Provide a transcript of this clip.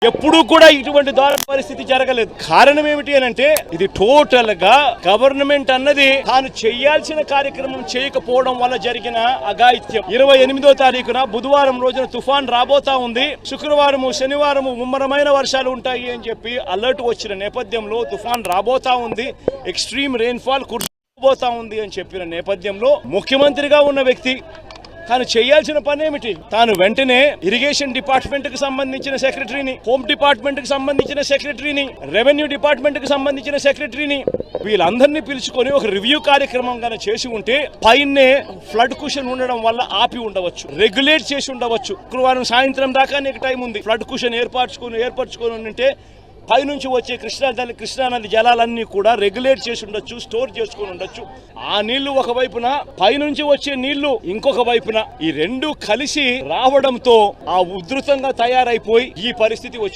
ఎప్పుడూ కూడా ఇటువంటి దారుణ పరిస్థితి జరగలేదు. కారణం ఏమిటి అని అంటే ఇది టోటల్ గా గవర్నమెంట్ అన్నది తాను చేయాల్సిన కార్యక్రమం చేయకపోవడం వల్ల జరిగిన అఘాయిత్యం. 28వ తారీఖున బుధవారం రోజున తుఫాన్ రాబోతా ఉంది. శుక్రవారము శనివారము ముమ్మరమైన వర్షాలు ఉంటాయి అని చెప్పి అలర్ట్ వచ్చిన నేపథ్యంలో తుఫాన్ రాబోతా ఉంది, ఎక్స్ట్రీమ్ రెయిన్ఫాల్ కురబోతా ఉంది అని చెప్పిన నేపథ్యంలో ముఖ్యమంత్రిగా ఉన్న వ్యక్తి తాను చేయాల్సిన పని ఏమిటి? తాను వెంటనే ఇరిగేషన్ డిపార్ట్మెంట్ కి సంబంధించిన సెక్రటరీని, హోమ్ డిపార్ట్మెంట్ కి సంబంధించిన సెక్రటరీని, రెవెన్యూ డిపార్ట్మెంట్ కి సంబంధించిన సెక్రటరీని వీళ్ళందరినీ పిలుచుకొని ఒక రివ్యూ కార్యక్రమం గానే చేసి ఉంటే పైనే ఫ్లడ్ కుషన్ ఉండడం వల్ల ఆపి ఉండవచ్చు, రెగ్యులేట్ చేసి ఉండవచ్చు. శుక్రవారం సాయంత్రం దాకా నీకు టైం ఉంది. ఫ్లడ్ కుషన్ ఏర్పరచుకొని ఉంటే పైనుంచి వచ్చే కృష్ణానది జలాలన్నీ కూడా రెగ్యులేట్ చేసి ఉండొచ్చు, స్టోర్ చేసుకుని ఉండొచ్చు. ఆ నీళ్లు ఒక వైపున, పైనుంచి వచ్చే నీళ్లు ఇంకొక వైపున, ఈ రెండు కలిసి రావడంతో ఆ ఉధృతంగా తయారైపోయి ఈ పరిస్థితి వచ్చింది.